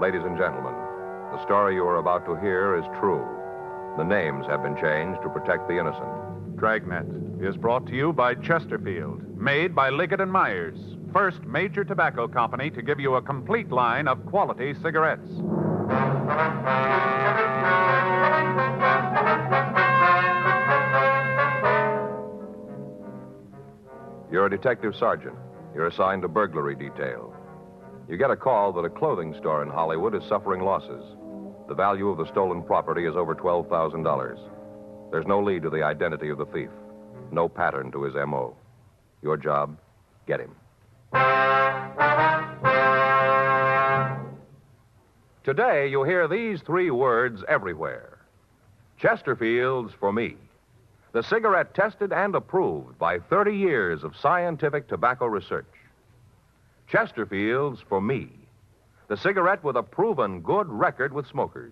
Ladies and gentlemen, the story you are about to hear is true. The names have been changed to protect the innocent. Dragnet is brought to you by Chesterfield, made by Liggett & Myers, first major tobacco company to give you a complete line of quality cigarettes. You're a detective sergeant. You're assigned to burglary detail. You get a call that a clothing store in Hollywood is suffering losses. The value of the stolen property is over $12,000. There's no lead to the identity of the thief, no pattern to his M.O. Your job, get him. Today, you hear these three words everywhere. Chesterfield's for me. The cigarette tested and approved by 30 years of scientific tobacco research. Chesterfield's for me. The cigarette with a proven good record with smokers.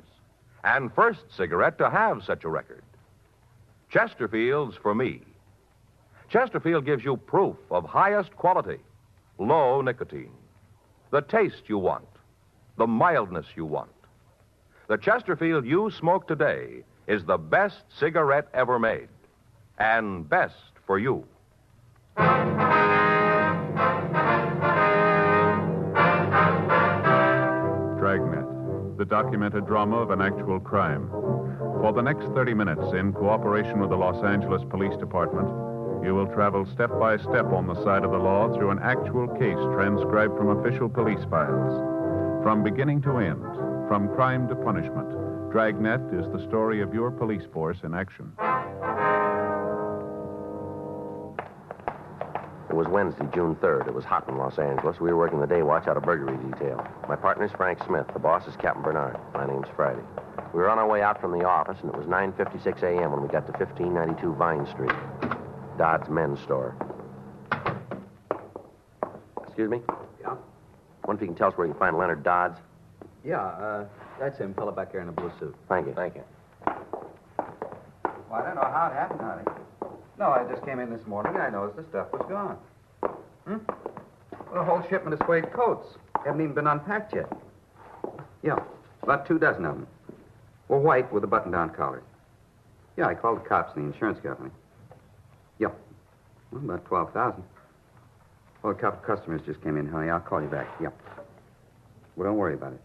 And first cigarette to have such a record. Chesterfield's for me. Chesterfield gives you proof of highest quality, low nicotine. The taste you want, the mildness you want. The Chesterfield you smoke today is the best cigarette ever made. And best for you. Dragnet, the documented drama of an actual crime. For the next 30 minutes, in cooperation with the Los Angeles Police Department, you will travel step by step on the side of the law through an actual case transcribed from official police files. From beginning to end, from crime to punishment, Dragnet is the story of your police force in action. It was Wednesday, June 3rd. It was hot in Los Angeles. We were working the day watch out of burglary detail. My partner's Frank Smith. The boss is Captain Bernard. My name's Friday. We were on our way out from the office, and it was 9:56 a.m. when we got to 1592 Vine Street, Dodd's men's store. Excuse me? Yeah? Wonder if you can tell us where you can find Leonard Dodds? Yeah, that's him, fella back there in a blue suit. Thank you. Thank you. Well, I don't know how it happened, honey. No, I just came in this morning and I noticed the stuff was gone. Well, the whole shipment of suede coats haven't even been unpacked yet. Yeah, about 24 of them. Were white with a button-down collar. Yeah, I called the cops and the insurance company. Yeah, well, about 12,000. Well, a couple of customers just came in, honey. I'll call you back. Yeah. Well, don't worry about it.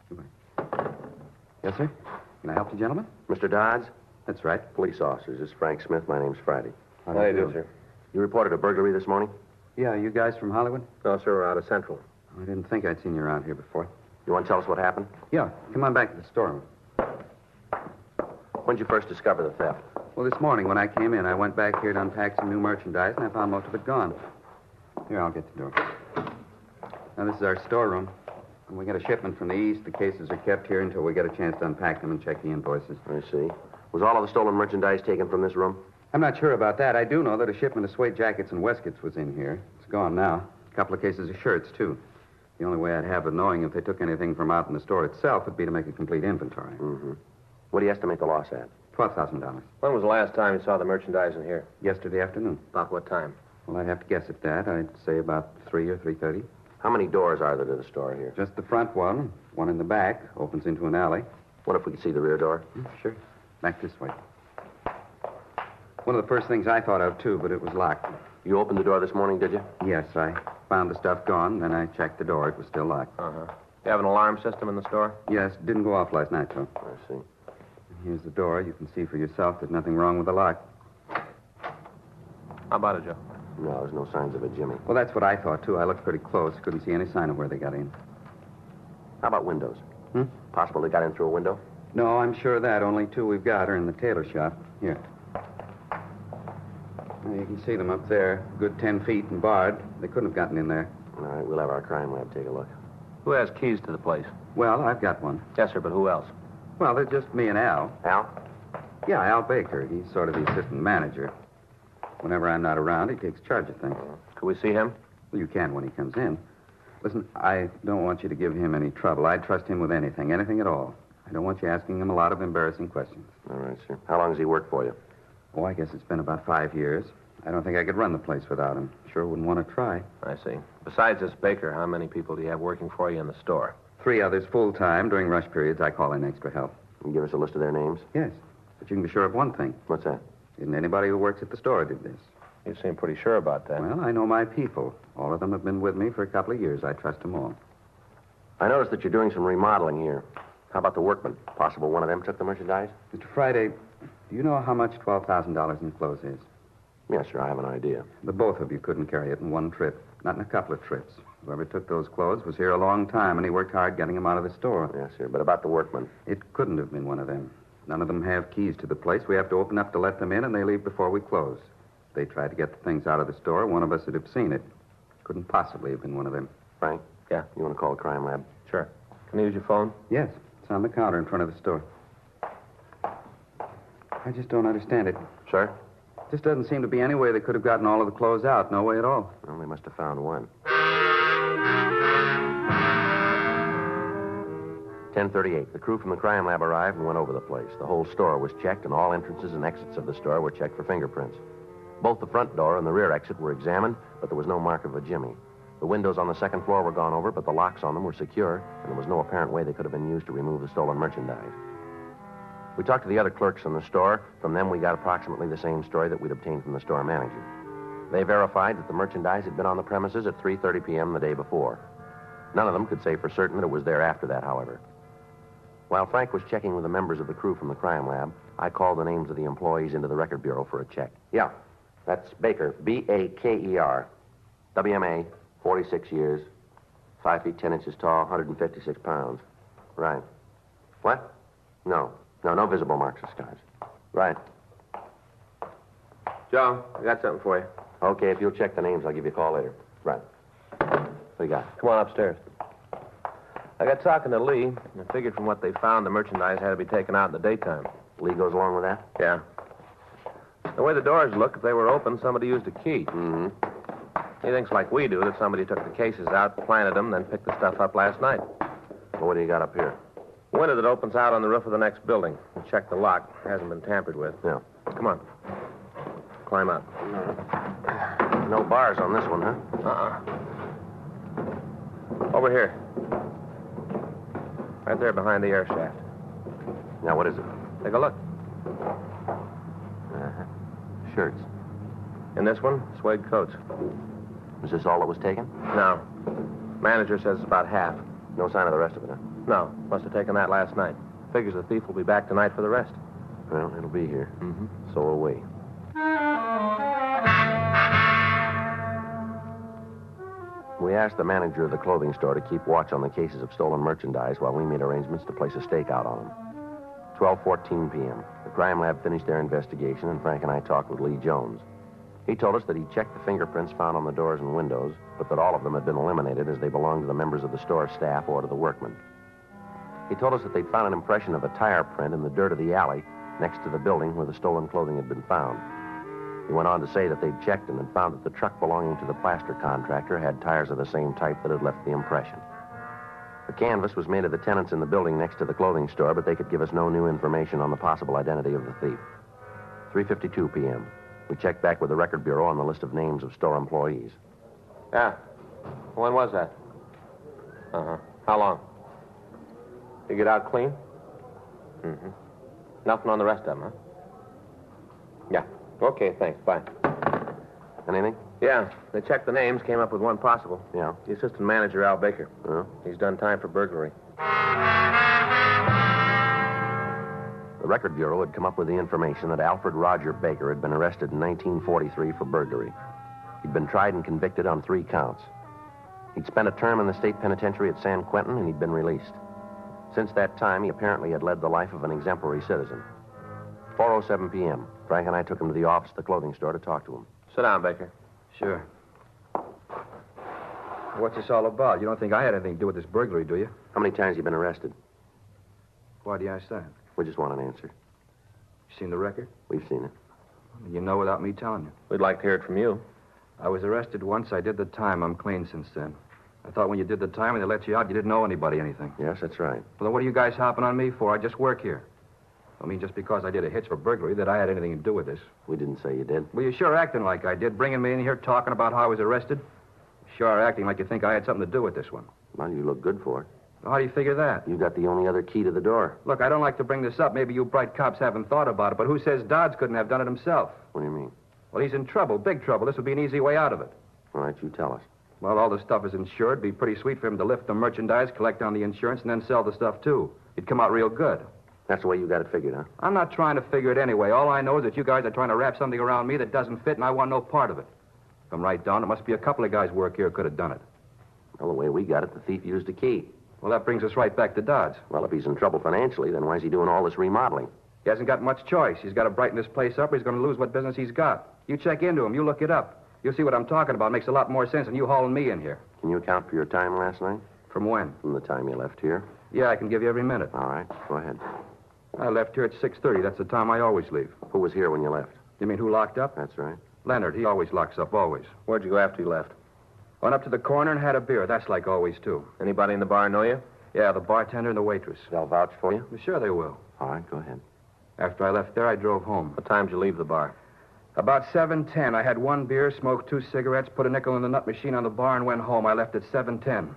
Goodbye. Yes, sir? Can I help you, gentlemen? Mr. Dodds? That's right. Police officers. This is Frank Smith. My name's Friday. How do you do, sir? You reported a burglary this morning? Yeah, you guys from Hollywood? No, sir. We're out of Central. I didn't think I'd seen you around here before. You want to tell us what happened? Yeah, come on back to the storeroom. When did you first discover the theft? Well, this morning when I came in, I went back here to unpack some new merchandise, and I found most of it gone. Here, I'll get the door. Now, this is our storeroom. When we get a shipment from the east, the cases are kept here until we get a chance to unpack them and check the invoices. I see. Was all of the stolen merchandise taken from this room? I'm not sure about that. I do know that a shipment of suede jackets and waistcoats was in here. It's gone now. A couple of cases of shirts, too. The only way I'd have of knowing if they took anything from out in the store itself would be to make a complete inventory. Mm-hmm. What do you estimate the loss at? $12,000. When was the last time you saw the merchandise in here? Yesterday afternoon. About what time? Well, I'd have to guess at that. I'd say about 3 or 3:30. How many doors are there to the store here? Just the front one in the back, opens into an alley. What if we could see the rear door? Sure. Back this way. One of the first things I thought of, too, but it was locked. You opened the door this morning, did you? Yes, I found the stuff gone, then I checked the door. It was still locked. Uh-huh. You have an alarm system in the store? Yes, didn't go off last night, though. I see. Here's the door. You can see for yourself there's nothing wrong with the lock. How about it, Joe? No, there's no signs of it, Jimmy. Well, that's what I thought, too. I looked pretty close. Couldn't see any sign of where they got in. How about windows? Possible they got in through a window? No, I'm sure of that. Only 2 we've got are in the tailor shop. Here. Now, you can see them up there. Good 10 feet and barred. They couldn't have gotten in there. All right, we'll have our crime lab take a look. Who has keys to the place? Well, I've got one. Yes, sir, but who else? Well, there's just me and Al. Al? Yeah, Al Baker. He's sort of the assistant manager. Whenever I'm not around, he takes charge of things. Could we see him? Well, you can when he comes in. Listen, I don't want you to give him any trouble. I'd trust him with anything at all. I don't want you asking him a lot of embarrassing questions. All right, sir. How long has he worked for you? Oh, I guess it's been about 5 years. I don't think I could run the place without him. Sure wouldn't want to try. I see. Besides this Baker, how many people do you have working for you in the store? 3 others full-time. During rush periods, I call in extra help. Can you give us a list of their names? Yes, but you can be sure of one thing. What's that? Isn't anybody who works at the store did this. You seem pretty sure about that. Well, I know my people. All of them have been with me for a couple of years. I trust them all. I noticed that you're doing some remodeling here. How about the workmen? Possible one of them took the merchandise? Mr. Friday, do you know how much $12,000 in clothes is? Yes, sir, I have an idea. The both of you couldn't carry it in one trip. Not in a couple of trips. Whoever took those clothes was here a long time, and he worked hard getting them out of the store. Yes, sir, but about the workmen? It couldn't have been one of them. None of them have keys to the place. We have to open up to let them in, and they leave before we close. If they tried to get the things out of the store, one of us would have seen it. Couldn't possibly have been one of them. Frank? Yeah? You want to call the crime lab? Sure. Can I use your phone? Yes, it's on the counter in front of the store. I just don't understand it. Sir? Just doesn't seem to be any way they could have gotten all of the clothes out. No way at all. Well, they must have found one. 10:38. The crew from the crime lab arrived and went over the place. The whole store was checked, and all entrances and exits of the store were checked for fingerprints. Both the front door and the rear exit were examined, but there was no mark of a jimmy. The windows on the second floor were gone over, but the locks on them were secure, and there was no apparent way they could have been used to remove the stolen merchandise. We talked to the other clerks in the store. From them, we got approximately the same story that we'd obtained from the store manager. They verified that the merchandise had been on the premises at 3:30 p.m. the day before. None of them could say for certain that it was there after that, however. While Frank was checking with the members of the crew from the crime lab, I called the names of the employees into the record bureau for a check. Yeah, that's Baker, B-A-K-E-R. WMA, 46 years, 5 feet 10 inches tall, 156 pounds. Right. What? No, no visible marks or scars. Right. Joe, I got something for you. Okay, if you'll check the names, I'll give you a call later. Right. What do you got? Come on upstairs. I got talking to Lee, and I figured from what they found, the merchandise had to be taken out in the daytime. Lee goes along with that? Yeah. The way the doors look, if they were open, somebody used a key. Mm-hmm. He thinks like we do, that somebody took the cases out, planted them, then picked the stuff up last night. Well, what do you got up here? Window that opens out on the roof of the next building. We checked the lock. It hasn't been tampered with. Yeah. Come on. Climb up. No bars on this one, huh? Over here. Right there behind the air shaft. Now, what is it? Take a look. Uh-huh. Shirts. In this one, suede coats. Was this all that was taken? No. Manager says it's about half. No sign of the rest of it, huh? No. Must have taken that last night. Figures the thief will be back tonight for the rest. Well, it'll be here. Mm-hmm. So will we. We asked the manager of the clothing store to keep watch on the cases of stolen merchandise while we made arrangements to place a stakeout on them. 12:14 p.m. The crime lab finished their investigation, and Frank and I talked with Lee Jones. He told us that he checked the fingerprints found on the doors and windows, but that all of them had been eliminated as they belonged to the members of the store staff or to the workmen. He told us that they'd found an impression of a tire print in the dirt of the alley next to the building where the stolen clothing had been found. He went on to say that they'd checked and had found that the truck belonging to the plaster contractor had tires of the same type that had left the impression. The canvas was made of the tenants in the building next to the clothing store, but they could give us no new information on the possible identity of the thief. 3:52 p.m. We checked back with the record bureau on the list of names of store employees. Yeah. When was that? Uh-huh. How long? You get out clean? Mm-hmm. Nothing on the rest of them, huh? Yeah. Okay, thanks. Bye. Anything? Yeah. They checked the names, came up with one possible. Yeah. The assistant manager, Al Baker. Oh. He's done time for burglary. The record bureau had come up with the information that Alfred Roger Baker had been arrested in 1943 for burglary. He'd been tried and convicted on 3 counts. He'd spent a term in the state penitentiary at San Quentin, and he'd been released. Since that time, he apparently had led the life of an exemplary citizen. 4:07 p.m. Frank and I took him to the office of the clothing store to talk to him. Sit down, Baker. Sure. What's this all about? You don't think I had anything to do with this burglary, do you? How many times have you been arrested? Why do you ask that? We just want an answer. You seen the record? We've seen it. You know without me telling you. We'd like to hear it from you. I was arrested once. I did the time. I'm clean since then. I thought when you did the time and they let you out, you didn't know anybody anything. Yes, that's right. Well, then what are you guys hopping on me for? I just work here. I mean, just because I did a hitch for burglary, that I had anything to do with this. We didn't say you did. Well, you're sure acting like I did, bringing me in here talking about how I was arrested. Sure acting like you think I had something to do with this one. Well, you look good for it. How do you figure that? You got the only other key to the door. Look, I don't like to bring this up. Maybe you bright cops haven't thought about it, but who says Dodds couldn't have done it himself? What do you mean? Well, he's in trouble, big trouble. This would be an easy way out of it. All right, you tell us. Well, all the stuff is insured. Be pretty sweet for him to lift the merchandise, collect on the insurance, and then sell the stuff, too. It'd come out real good. That's the way you got it figured, huh? I'm not trying to figure it anyway. All I know is that you guys are trying to wrap something around me that doesn't fit, and I want no part of it. If I'm right, Don, it must be a couple of guys' work here who could have done it. Well, the way we got it, the thief used a key. Well, that brings us right back to Dodds. Well, if he's in trouble financially, then why is he doing all this remodeling? He hasn't got much choice. He's got to brighten this place up or he's going to lose what business he's got. You check into him. You look it up. You'll see what I'm talking about. It makes a lot more sense than you hauling me in here. Can you account for your time last night? From when? From the time you left here. Yeah, I can give you every minute. All right, go ahead. I left here at 6:30. That's the time I always leave. Who was here when you left? You mean who locked up? That's right. Leonard. He always locks up, always. Where'd you go after you left? Went up to the corner and had a beer. That's like always, too. Anybody in the bar know you? Yeah, the bartender and the waitress. They'll vouch for you? Sure they will. All right, go ahead. After I left there, I drove home. What time did you leave the bar? About 7:10. I had one beer, smoked 2 cigarettes, put a nickel in the nut machine on the bar, and went home. I left at 7:10.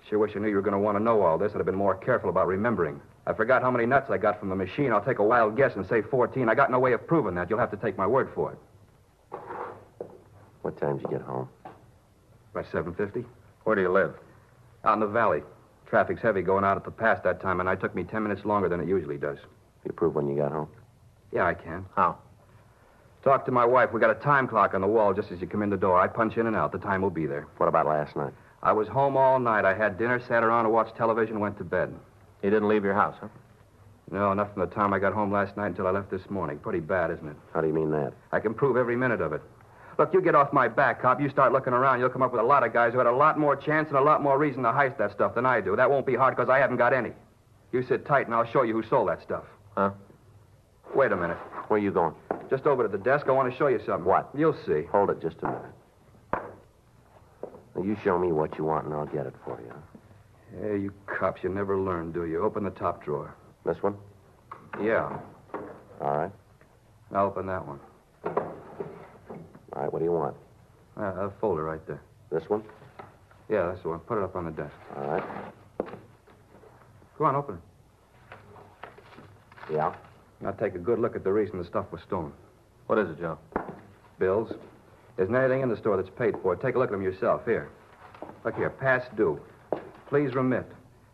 Sure wish I knew you were going to want to know all this. I'd have been more careful about remembering. I forgot how many nuts I got from the machine. I'll take a wild guess and say 14. I got no way of proving that. You'll have to take my word for it. What time did you get home? By 7:50. Where do you live? Out in the valley. Traffic's heavy going out at the pass that time, and it took me 10 minutes longer than it usually does. You prove when you got home? Yeah, I can. How? Talk to my wife. We got a time clock on the wall just as you come in the door. I punch in and out. The time will be there. What about last night? I was home all night. I had dinner, sat around and watched television, went to bed. You didn't leave your house, huh? No, not from the time I got home last night until I left this morning. Pretty bad, isn't it? How do you mean that? I can prove every minute of it. Look, you get off my back, cop. You start looking around, you'll come up with a lot of guys who had a lot more chance and a lot more reason to heist that stuff than I do. That won't be hard because I haven't got any. You sit tight and I'll show you who sold that stuff. Huh? Wait a minute. Where are you going? Just over to the desk. I want to show you something. What? You'll see. Hold it just a minute. Now, you show me what you want and I'll get it for you. Hey, you cops, you never learn, do you? Open the top drawer. This one? Yeah. All right. I'll open that one. All right, what do you want? A folder right there. This one? Yeah, that's the one. Put it up on the desk. All right. Go on, open it. Yeah? Now take a good look at the reason the stuff was stolen. What is it, Joe? Bills. There isn't anything in the store that's paid for. Take a look at them yourself. Here. Look here. Past due. Please remit.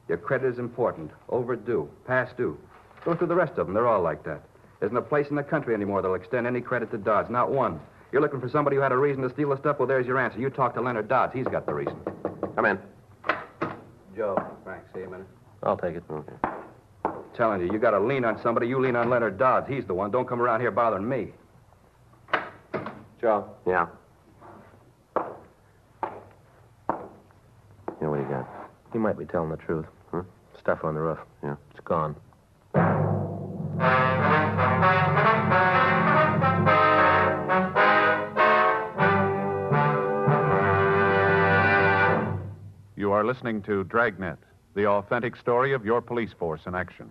Your credit is important. Overdue. Past due. Go through the rest of them. They're all like that. There isn't a place in the country anymore that'll extend any credit to Dodds. Not one. You're looking for somebody who had a reason to steal the stuff? Well, there's your answer. You talk to Leonard Dodds. He's got the reason. Come in. Joe, Frank, see you a minute. I'll take it. Okay. Telling you, you got to lean on somebody. You lean on Leonard Dodds. He's the one. Don't come around here bothering me. Joe. Yeah? Yeah, what do you got? He might be telling the truth. Huh? Stuff on the roof. Yeah. It's gone. You are listening to Dragnet, the authentic story of your police force in action.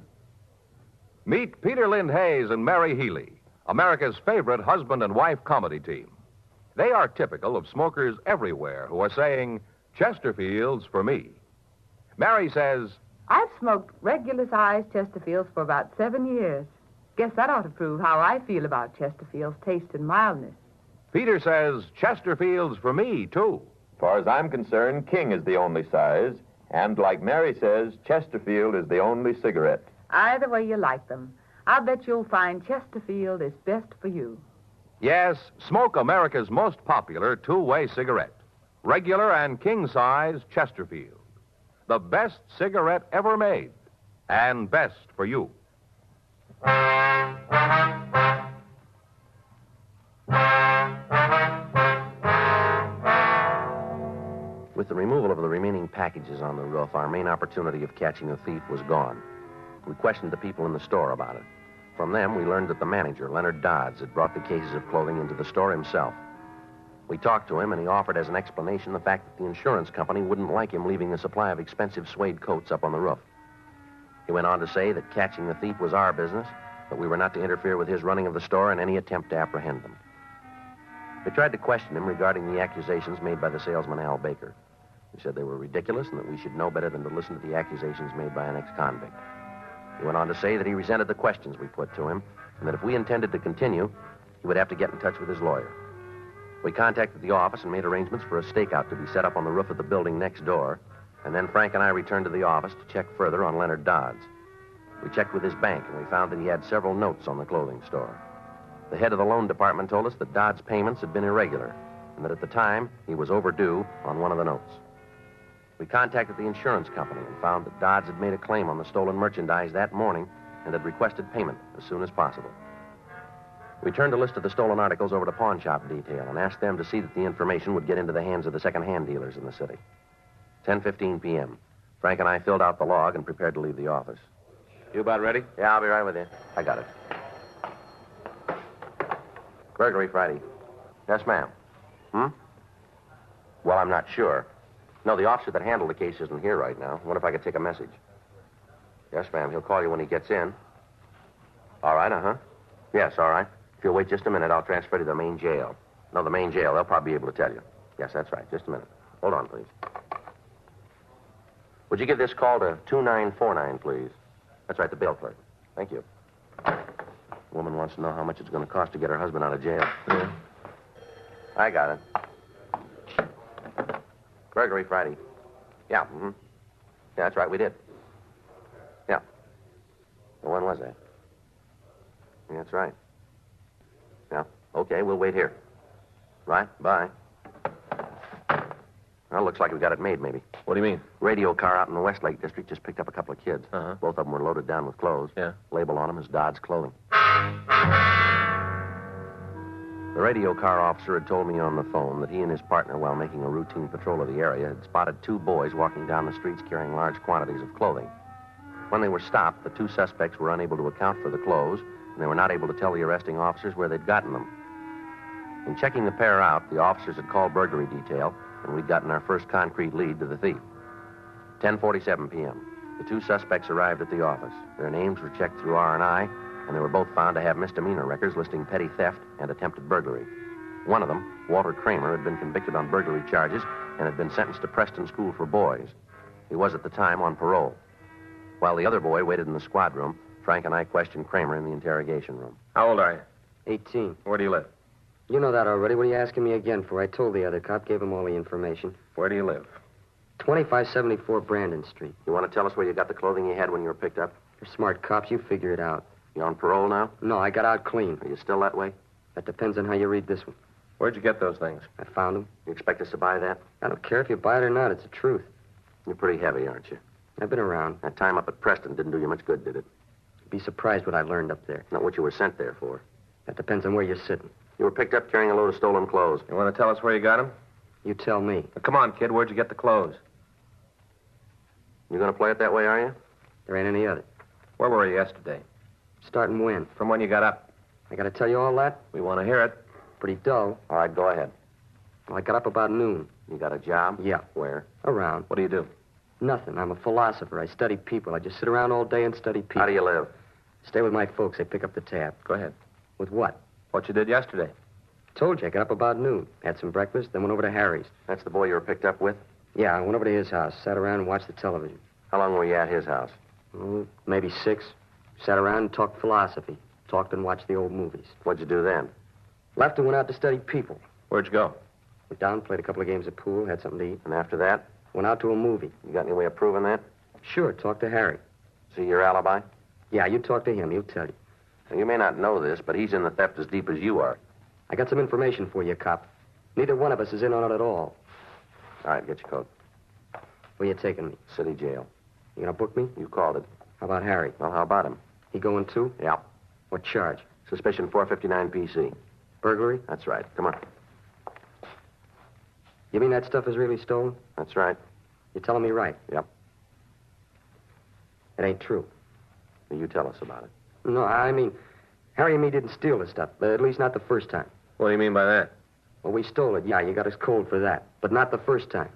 Meet Peter Lind Hayes and Mary Healy, America's favorite husband and wife comedy team. They are typical of smokers everywhere who are saying, Chesterfields for me. Mary says, I've smoked regular-sized Chesterfields for about 7 years. Guess that ought to prove how I feel about Chesterfield's taste and mildness. Peter says, Chesterfields for me, too. As far as I'm concerned, King is the only size. And like Mary says, Chesterfield is the only cigarette. Either way you like them, I'll bet you'll find Chesterfield is best for you. Yes, smoke America's most popular two-way cigarette. Regular and king-size Chesterfield. The best cigarette ever made. And best for you. With the removal of the remaining packages on the roof, our main opportunity of catching the thief was gone. We questioned the people in the store about it. From them, we learned that the manager, Leonard Dodds, had brought the cases of clothing into the store himself. We talked to him, and he offered as an explanation the fact that the insurance company wouldn't like him leaving a supply of expensive suede coats up on the roof. He went on to say that catching the thief was our business, but we were not to interfere with his running of the store and any attempt to apprehend them. We tried to question him regarding the accusations made by the salesman Al Baker. He said they were ridiculous and that we should know better than to listen to the accusations made by an ex-convict. He went on to say that he resented the questions we put to him and that if we intended to continue, he would have to get in touch with his lawyer. We contacted the office and made arrangements for a stakeout to be set up on the roof of the building next door, and then Frank and I returned to the office to check further on Leonard Dodds. We checked with his bank, and we found that he had several notes on the clothing store. The head of the loan department told us that Dodds' payments had been irregular, and that at the time, he was overdue on one of the notes. We contacted the insurance company and found that Dodds had made a claim on the stolen merchandise that morning and had requested payment as soon as possible. We turned a list of the stolen articles over to pawn shop detail and asked them to see that the information would get into the hands of the second-hand dealers in the city. 10:15 p.m. Frank and I filled out the log and prepared to leave the office. You about ready? Yeah, I'll be right with you. I got it. Burglary Friday. Yes, ma'am. Well, I'm not sure. No, the officer that handled the case isn't here right now. I wonder if I could take a message. Yes, ma'am. He'll call you when he gets in. All right, Yes, all right. If you'll wait just a minute, I'll transfer you to the main jail. No, the main jail. They'll probably be able to tell you. Yes, that's right. Just a minute. Hold on, please. Would you give this call to 2949, please? That's right, the bail clerk. Thank you. Woman wants to know how much it's going to cost to get her husband out of jail. Yeah. I got it. Burglary Friday. Yeah, Yeah, that's right, we did. Yeah. Well, when was that? Yeah, that's right. Yeah, okay, we'll wait here. Right, bye. Well, looks like we got it made, maybe. What do you mean? Radio car out in the Westlake district just picked up a couple of kids. Uh-huh. Both of them were loaded down with clothes. Yeah. Label on them is Dodds Clothing. The radio car officer had told me on the phone that he and his partner, while making a routine patrol of the area, had spotted two boys walking down the streets carrying large quantities of clothing. When they were stopped, the two suspects were unable to account for the clothes, and they were not able to tell the arresting officers where they'd gotten them. In checking the pair out, the officers had called burglary detail, and we'd gotten our first concrete lead to the thief. 10:47 p.m. The two suspects arrived at the office. Their names were checked through R&I, and they were both found to have misdemeanor records listing petty theft and attempted burglary. One of them, Walter Kramer, had been convicted on burglary charges and had been sentenced to Preston School for Boys. He was at the time on parole. While the other boy waited in the squad room, Frank and I questioned Kramer in the interrogation room. How old are you? 18. Where do you live? You know that already. What are you asking me again for? I told the other cop, gave him all the information. Where do you live? 2574 Brandon Street. You want to tell us where you got the clothing you had when you were picked up? You're smart cops. You figure it out. You on parole now? No, I got out clean. Are you still that way? That depends on how you read this one. Where'd you get those things? I found them. You expect us to buy that? I don't care if you buy it or not. It's the truth. You're pretty heavy, aren't you? I've been around. That time up at Preston didn't do you much good, did it? You'd be surprised what I learned up there. Not what you were sent there for. That depends on where you're sitting. You were picked up carrying a load of stolen clothes. You want to tell us where you got them? You tell me. Now, come on, kid. Where'd you get the clothes? You going to play it that way, are you? There ain't any other. Where were you yesterday? Starting when? From when you got up? I got to tell you all that? We want to hear it. Pretty dull. All right, go ahead. Well, I got up about noon. You got a job? Yeah. Where? Around. What do you do? Nothing. I'm a philosopher. I study people. I just sit around all day and study people. How do you live? Stay with my folks. They pick up the tab. Go ahead. With what? What you did yesterday. Told you. I got up about noon. Had some breakfast, then went over to Harry's. That's the boy you were picked up with? Yeah, I went over to his house. Sat around and watched the television. How long were you at his house? Maybe 6. Sat around and talked philosophy. Talked and watched the old movies. What'd you do then? Left and went out to study people. Where'd you go? Went down, played a couple of games of pool, had something to eat. And after that? Went out to a movie. You got any way of proving that? Sure, talked to Harry. See your alibi? Yeah, you talk to him. He'll tell you. Now, you may not know this, but he's in the theft as deep as you are. I got some information for you, cop. Neither one of us is in on it at all. All right, get your coat. Where you taking me? City jail. You gonna book me? You called it. How about Harry? Well, how about him? He going too? Yeah. What charge? Suspicion 459 PC. Burglary? That's right. Come on. You mean that stuff is really stolen? That's right. You're telling me right? Yep. It ain't true. You tell us about it. No, I mean, Harry and me didn't steal the stuff. At least not the first time. What do you mean by that? Well, we stole it. Yeah, you got us cold for that. But not the first time.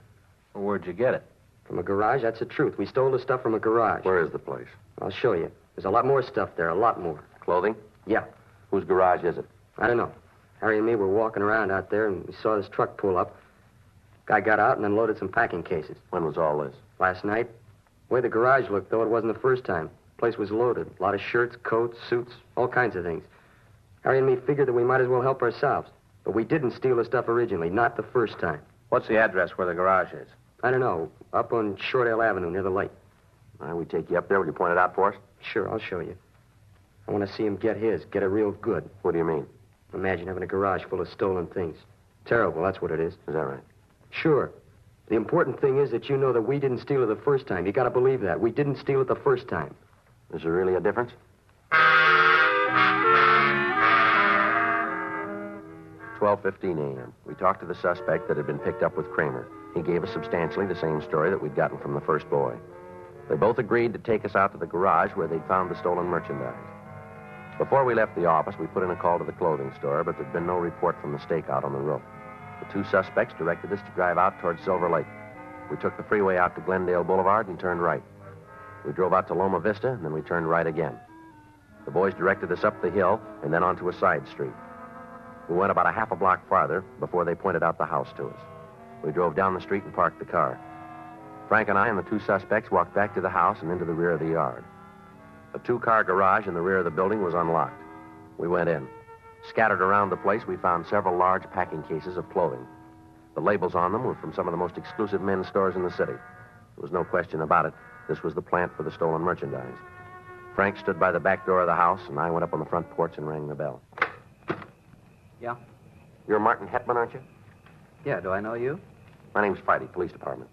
Well, where'd you get it? From a garage? That's the truth. We stole the stuff from a garage. Where is the place? I'll show you. There's a lot more stuff there. A lot more. Clothing? Yeah. Whose garage is it? I don't know. Harry and me were walking around out there, and we saw this truck pull up. Guy got out and unloaded some packing cases. When was all this? Last night. The way the garage looked, though, it wasn't the first time. The place was loaded. A lot of shirts, coats, suits, all kinds of things. Harry and me figured that we might as well help ourselves. But we didn't steal the stuff originally, not the first time. What's the address where the garage is? I don't know. Up on Shortdale Avenue near the lake. All right, we take you up there. Will you point it out for us? Sure, I'll show you. I want to see him get his. Get it real good. What do you mean? Imagine having a garage full of stolen things. Terrible, that's what it is. Is that right? Sure. The important thing is that you know that we didn't steal it the first time. You got to believe that. We didn't steal it the first time. Is there really a difference? 12:15 a.m. We talked to the suspect that had been picked up with Kramer. He gave us substantially the same story that we'd gotten from the first boy. They both agreed to take us out to the garage where they'd found the stolen merchandise. Before we left the office, we put in a call to the clothing store, but there'd been no report from the stakeout on the roof. The two suspects directed us to drive out towards Silver Lake. We took the freeway out to Glendale Boulevard and turned right. We drove out to Loma Vista, and then we turned right again. The boys directed us up the hill and then onto a side street. We went about a half a block farther before they pointed out the house to us. We drove down the street and parked the car. Frank and I and the two suspects walked back to the house and into the rear of the yard. A two-car garage in the rear of the building was unlocked. We went in. Scattered around the place, we found several large packing cases of clothing. The labels on them were from some of the most exclusive men's stores in the city. There was no question about it. This was the plant for the stolen merchandise. Frank stood by the back door of the house, and I went up on the front porch and rang the bell. Yeah? You're Martin Hetman, aren't you? Yeah, do I know you? My name's Friday, police department.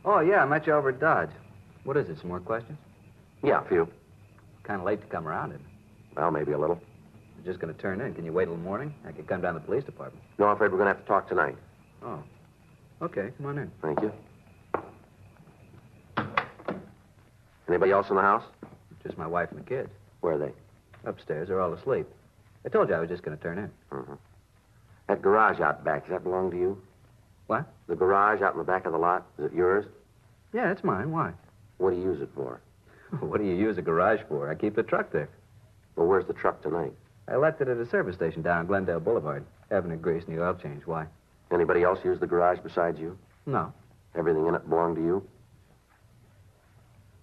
Oh, yeah, I met you over at Dodge. What is it, some more questions? Yeah, a few. Kind of late to come around, isn't it? Well, maybe a little. I'm just going to turn in. Can you wait till the morning? I could come down to the police department. No, I'm afraid we're going to have to talk tonight. Oh. Okay, come on in. Thank you. Anybody else in the house? Just my wife and the kids. Where are they? Upstairs, they're all asleep. I told you I was just going to turn in. Mm-hmm. That garage out back, does that belong to you? What? The garage out in the back of the lot, is it yours? Yeah, it's mine. Why? What do you use it for? What do you use a garage for? I keep the truck there. Well, where's the truck tonight? I left it at a service station down on Glendale Boulevard. Having a grease and the oil change. Why? Anybody else use the garage besides you? No. Everything in it belong to you?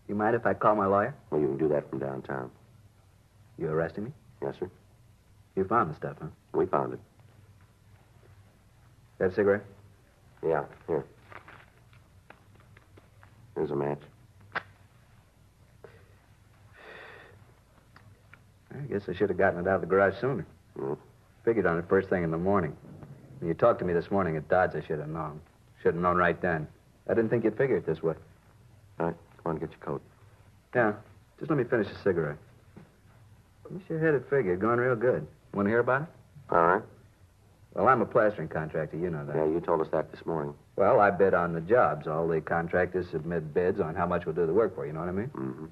You mind if I call my lawyer? Well, you can do that from downtown. You arresting me? Yes, sir. You found the stuff, huh? We found it. Got a cigarette? Yeah, here. Here's a match. I guess I should have gotten it out of the garage sooner. Mm. Figured on it first thing in the morning. When you talked to me this morning at Dodge, I should have known. Should have known right then. I didn't think you'd figure it this way. All right, come on, get your coat. Yeah, just let me finish the cigarette. You sure had it figured. Going real good. Want to hear about it? All right. Well, I'm a plastering contractor. You know that. Yeah, you told us that this morning. Well, I bid on the jobs. All the contractors submit bids on how much we'll do the work for. You know what I mean? Mm-hmm.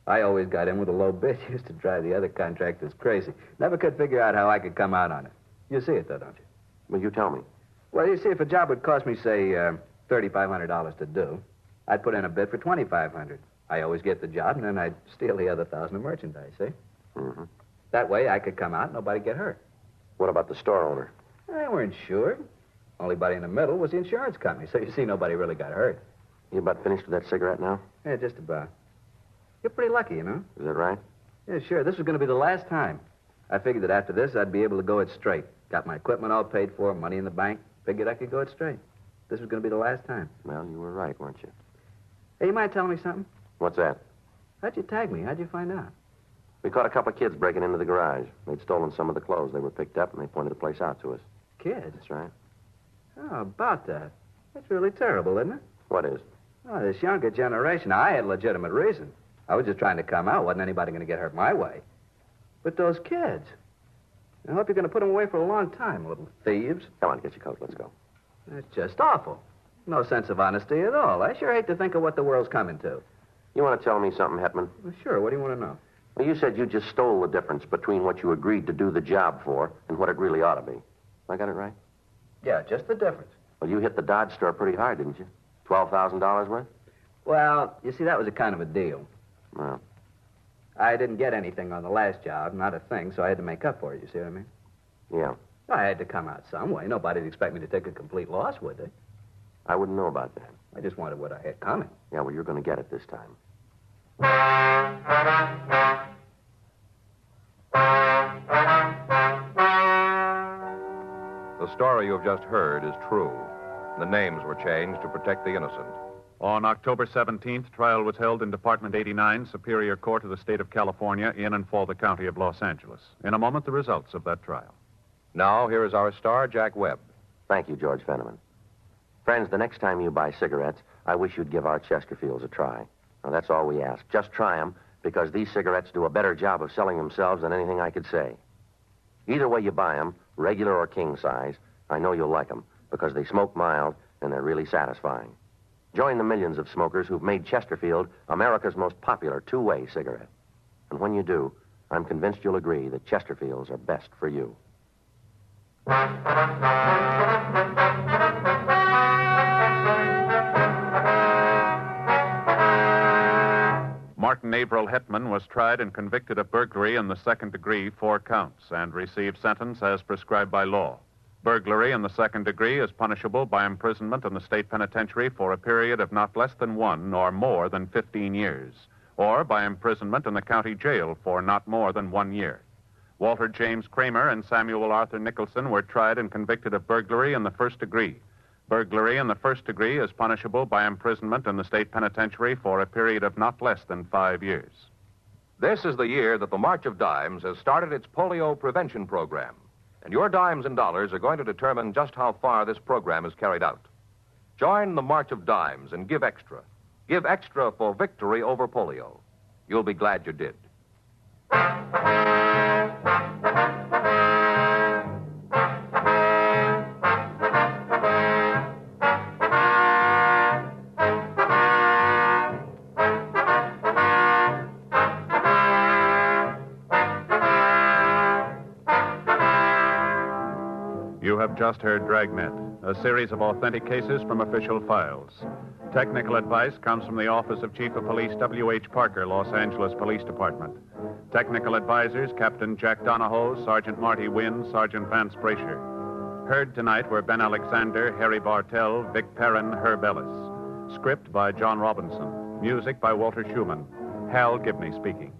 I always got in with a low bid. Used to drive the other contractors crazy. Never could figure out how I could come out on it. You see it, though, don't you? Well, you tell me. Well, you see, if a job would cost me, say, $3,500 to do, I'd put in a bid for $2,500. I always get the job, and then I'd steal the other $1,000 of merchandise, see? Mm-hmm. That way, I could come out and nobody get hurt. What about the store owner? They weren't insured. Only body in the middle was the insurance company, so you see, nobody really got hurt. You about finished with that cigarette now? Yeah, just about. You're pretty lucky, you know? Is that right? Yeah, sure. This was going to be the last time. I figured that after this, I'd be able to go it straight. Got my equipment all paid for, money in the bank. Figured I could go it straight. This was going to be the last time. Well, you were right, weren't you? Hey, you mind telling me something? What's that? How'd you tag me? How'd you find out? We caught a couple of kids breaking into the garage. They'd stolen some of the clothes. They were picked up, and they pointed the place out to us. Kids? That's right. Oh, about that. That's really terrible, isn't it? What is? Oh, this younger generation. Now, I had legitimate reason. I was just trying to come out. Wasn't anybody going to get hurt my way. But those kids. I hope you're going to put them away for a long time, little thieves. Come on, get your coat. Let's go. That's just awful. No sense of honesty at all. I sure hate to think of what the world's coming to. You want to tell me something, Hetman? Well, sure. What do you want to know? Well, you said you just stole the difference between what you agreed to do the job for and what it really ought to be. I got it right? Yeah, just the difference. Well, you hit the Dodge store pretty hard, didn't you? $12,000 worth? Well, you see, that was a kind of a deal. Well, I didn't get anything on the last job, not a thing, so I had to make up for it, you see what I mean? yeah. I had to come out some way. Nobody'd expect me to take a complete loss, would they? I wouldn't know about that. I just wanted what I had coming. Yeah, well, you're going to get it this time. The story you have just heard is true. The names were changed to protect the innocent. On October 17th, trial was held in Department 89, Superior Court of the State of California, in and for the County of Los Angeles. In a moment, the results of that trial. Now, here is our star, Jack Webb. Thank you, George Fenneman. Friends, the next time you buy cigarettes, I wish you'd give our Chesterfields a try. Now, that's all we ask. Just try them, because these cigarettes do a better job of selling themselves than anything I could say. Either way you buy them, regular or king size, I know you'll like them, because they smoke mild and they're really satisfying. Join the millions of smokers who've made Chesterfield America's most popular two-way cigarette. And when you do, I'm convinced you'll agree that Chesterfields are best for you. Martin Averill Hetman was tried and convicted of burglary in the second degree, 4 counts, and received sentence as prescribed by law. Burglary in the second degree is punishable by imprisonment in the state penitentiary for a period of not less than 1 nor more than 15 years, or by imprisonment in the county jail for not more than 1 year. Walter James Kramer and Samuel Arthur Nicholson were tried and convicted of burglary in the first degree. Burglary in the first degree is punishable by imprisonment in the state penitentiary for a period of not less than 5 years. This is the year that the March of Dimes has started its polio prevention program. And your dimes and dollars are going to determine just how far this program is carried out. Join the March of Dimes and give extra. Give extra for victory over polio. You'll be glad you did. You have just heard Dragnet, a series of authentic cases from official files. Technical advice comes from the Office of Chief of Police W.H. Parker, Los Angeles Police Department. Technical advisors, Captain Jack Donahoe, Sergeant Marty Wynn, Sergeant Vance Brasher. Heard tonight were Ben Alexander, Harry Bartell, Vic Perrin, Herb Ellis. Script by John Robinson. Music by Walter Schumann. Hal Gibney speaking.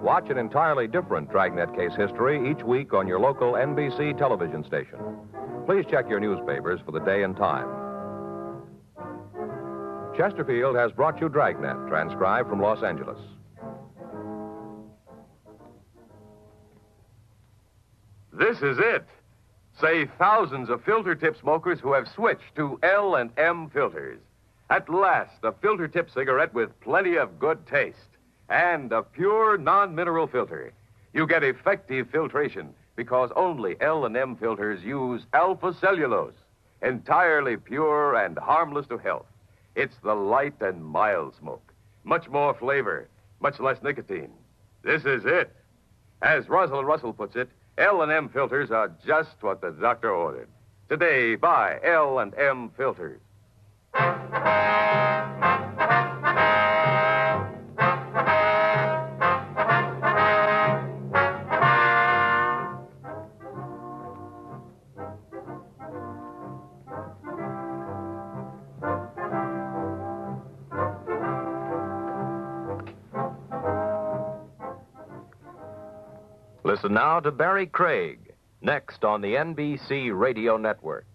Watch an entirely different Dragnet case history each week on your local NBC television station. Please check your newspapers for the day and time. Chesterfield has brought you Dragnet, transcribed from Los Angeles. This is it. Say thousands of filter tip smokers who have switched to L&M filters. At last, a filter tip cigarette with plenty of good taste. And a pure, non-mineral filter. You get effective filtration because only L&M filters use alpha cellulose, entirely pure and harmless to health. It's the light and mild smoke. Much more flavor, much less nicotine. This is it. As Rosalind Russell puts it, L&M filters are just what the doctor ordered. Today, buy L&M filters. Listen now to Barry Craig, next on the NBC Radio Network.